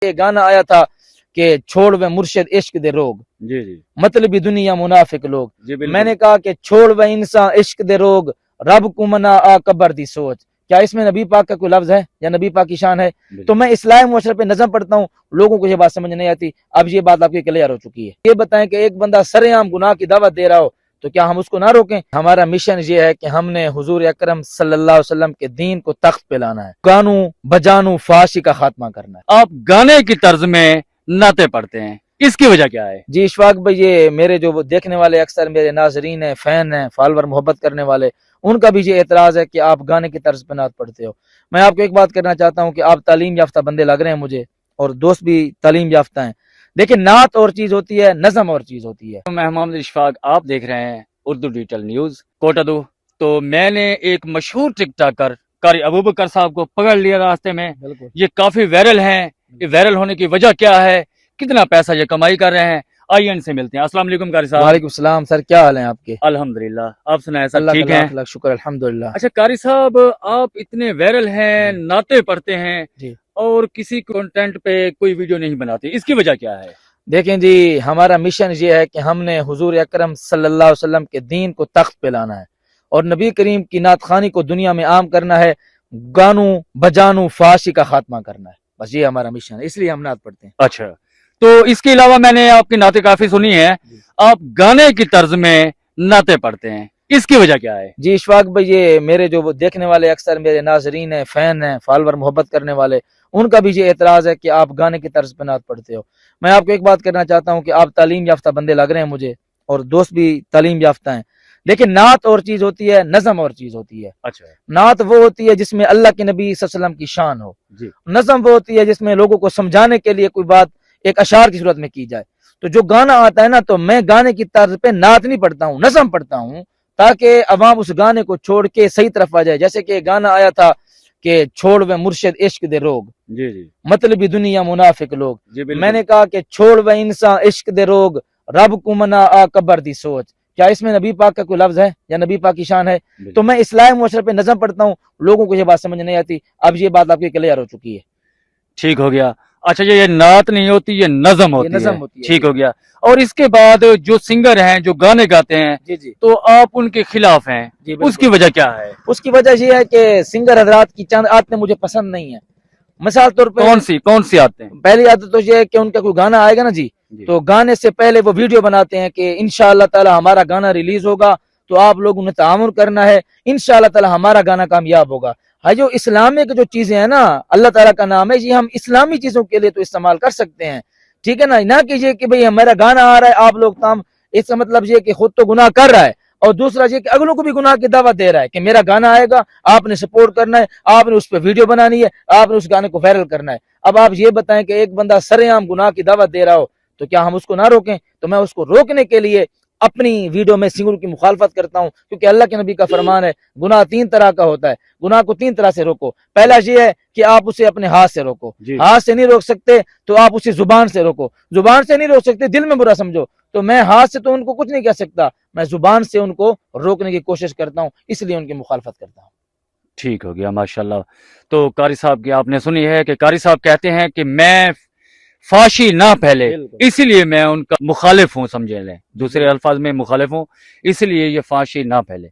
یہ گانا آیا تھا کہ چھوڑ وہ مرشد عشق دے روگ، جی جی مطلبی دنیا منافق لوگ. جی بالکل. میں نے کہا کہ چھوڑ وہ انسان عشق دے روگ، رب کو منا آ قبر دی سوچ. کیا اس میں نبی پاک کا کوئی لفظ ہے یا نبی پاک کی شان ہے؟ تو میں اسلامی معاشرے پہ نظم پڑھتا ہوں، لوگوں کو یہ بات سمجھ نہیں آتی. اب یہ بات آپ کی کلیئر ہو چکی ہے. یہ بتائیں کہ ایک بندہ سر عام گناہ کی دعوت دے رہا ہو تو کیا ہم اس کو نہ روکیں؟ ہمارا مشن یہ ہے کہ ہم نے حضور اکرم صلی اللہ علیہ وسلم کے دین کو تخت پہ لانا ہے، گانوں بجانوں فحاشی کا خاتمہ کرنا ہے. آپ گانے کی طرز میں نعتیں پڑھتے ہیں، اس کی وجہ کیا ہے؟ جی اشفاق بھائی، یہ میرے جو دیکھنے والے اکثر میرے ناظرین ہیں، فین ہیں، فالور محبت کرنے والے، ان کا بھی یہ اعتراض ہے کہ آپ گانے کی طرز پہ نعت پڑھتے ہو. میں آپ کو ایک بات کرنا چاہتا ہوں کہ آپ تعلیم یافتہ بندے لگ رہے ہیں مجھے، اور دوست بھی تعلیم یافتہ ہیں. دیکھیں، نعت اور چیز ہوتی ہے، نظم اور چیز ہوتی ہے. میں محمد اشفاق، آپ دیکھ رہے ہیں اردو ڈیجیٹل نیوز کوٹادو. تو میں نے ایک مشہور ٹک ٹاکر قاری ابوبکر صاحب کو پکڑ لیا راستے میں. بالکل. یہ کافی وائرل ہیں. یہ وائرل ہونے کی وجہ کیا ہے؟ کتنا پیسہ یہ کمائی کر رہے ہیں؟ آئیے ان سے ملتے ہیں. السلام علیکم قاری صاحب. وعلیکم السلام سر، کیا حال ہیں آپ کے؟ الحمدللہ، آپ سنائیں سر، اللہ ٹھیک کا ہیں؟ لاکھ لاکھ شکر، الحمدللہ. اچھا قاری صاحب، آپ اتنے وائرل ہیں، نعتیں پڑھتے ہیں، جی. اور کسی کنٹینٹ پہ کوئی ویڈیو نہیں بناتے، اس کی وجہ کیا ہے؟ دیکھیں جی، ہمارا مشن یہ ہے کہ ہم نے حضور اکرم صلی اللہ علیہ وسلم کے دین کو تخت پہ لانا ہے، اور نبی کریم کی نعت خوانی کو دنیا میں عام کرنا ہے، گانوں بجانوں فحاشی کا خاتمہ کرنا ہے. بس یہ ہمارا مشن ہے، اس لیے ہم نعت پڑھتے ہیں. اچھا، تو اس کے علاوہ میں نے آپ کی نعتیں کافی سنی ہیں، آپ گانے کی طرز میں نعتیں پڑھتے ہیں، اس کی وجہ کیا ہے؟ جی اشفاق بھائی، یہ میرے جو دیکھنے والے اکثر میرے ناظرین ہیں، فین ہیں، فالور محبت کرنے والے، ان کا بھی یہ اعتراض ہے کہ آپ گانے کی طرز پہ نعت پڑھتے ہو. میں آپ کو ایک بات کرنا چاہتا ہوں کہ آپ تعلیم یافتہ بندے لگ رہے ہیں مجھے، اور دوست بھی تعلیم یافتہ ہیں. لیکن نعت اور چیز ہوتی ہے، نظم اور چیز ہوتی ہے. اچھا. نعت وہ ہوتی ہے جس میں اللہ کے نبی صلی اللہ علیہ وسلم کی شان ہو. جی. نظم وہ ہوتی ہے جس میں لوگوں کو سمجھانے کے لیے کوئی بات ایک اشعار کی صورت میں کی جائے. تو جو گانا آتا ہے نا، تو میں گانے کی طرز پہ نعت نہیں پڑھتا ہوں، نظم پڑھتا ہوں، تاکہ عوام اس گانے کو چھوڑ کے صحیح طرف آ جائے. جیسے کہ گانا آیا تھا کہ چھوڑ وہ مرشد عشق دے روگ، جی جی مطلبی دنیا منافق لوگ. جی بالکل. میں نے کہا کہ چھوڑ وہ انسان عشق دے روگ، رب کو منا آ قبر دی سوچ. کیا اس میں نبی پاک کا کوئی لفظ ہے یا نبی پاک کی شان ہے؟ تو میں اسلامی معاشرے پہ نظم پڑھتا ہوں، لوگوں کو یہ بات سمجھ نہیں آتی. اب یہ بات آپ کی کلیئر ہو چکی ہے. ٹھیک ہو گیا. اچھا، یہ نعت نہیں ہوتی، یہ نظم ہوتی نظم ہے. ہوتی ہے. ٹھیک ہو گیا. اور اس کے بعد جو سنگر ہیں، جو گانے گاتے ہیں، جی جی تو آپ ان کے خلاف ہیں، جی اس کی وجہ کیا ہے؟ اس کی وجہ یہ ہے کہ سنگر حضرات کی چند عادتیں مجھے پسند نہیں ہیں. مثال طور پہ کون سی آتے ہیں؟ پہلی عادت تو یہ ہے کہ ان کا کوئی گانا آئے گا نا جی، تو گانے سے پہلے وہ ویڈیو بناتے ہیں کہ انشاءاللہ تعالی ہمارا گانا ریلیز ہوگا، تو آپ لوگوں نے تعاون کرنا ہے، انشاءاللہ تعالی ہمارا گانا کامیاب ہوگا. ہاں، جو اسلامک جو چیزیں ہیں نا، اللہ تعالیٰ کا نام ہے، یہ ہم اسلامی چیزوں کے لیے تو استعمال کر سکتے ہیں، ٹھیک ہے نا. نہ کہ یہ کہ بھئی ہمارا گانا آ رہا ہے، آپ لوگ تام، اس کا مطلب یہ کہ خود تو گناہ کر رہا ہے، اور دوسرا یہ کہ اگلوں کو بھی گناہ کی دعوت دے رہا ہے کہ میرا گانا آئے گا، آپ نے سپورٹ کرنا ہے، آپ نے اس پہ ویڈیو بنانی ہے، آپ نے اس گانے کو وائرل کرنا ہے. اب آپ یہ بتائیں کہ ایک بندہ سر عام گناہ کی دعوت دے رہا ہو تو کیا ہم اس کو نہ روکیں؟ تو میں اس کو روکنے کے لیے اپنی ویڈیو میں سنگروں کی مخالفت کرتا ہوں، کیونکہ اللہ کے نبی کا فرمان ہے گناہ 3 طرح کا ہوتا ہے، گناہ کو 3 طرح سے روکو. پہلا یہ ہے کہ آپ اسے اپنے ہاتھ سے روکو. ہاتھ سے نہیں روک سکتے تو آپ اسے زبان سے روکو. زبان سے نہیں روک سکتے، دل میں برا سمجھو، تو میں ہاتھ سے تو ان کو کچھ نہیں کہہ سکتا، میں زبان سے ان کو روکنے کی کوشش کرتا ہوں، اس لیے ان کی مخالفت کرتا ہوں. ٹھیک ہو گیا، ماشاءاللہ. تو قاری صاحب کی آپ نے سنی ہے کہ قاری صاحب کہتے ہیں کہ میں فحاشی نہ پھیلے، اسی لیے میں ان کا مخالف ہوں، سمجھے لیں، دوسرے الفاظ میں مخالف ہوں، اس لیے یہ فحاشی نہ پھیلے.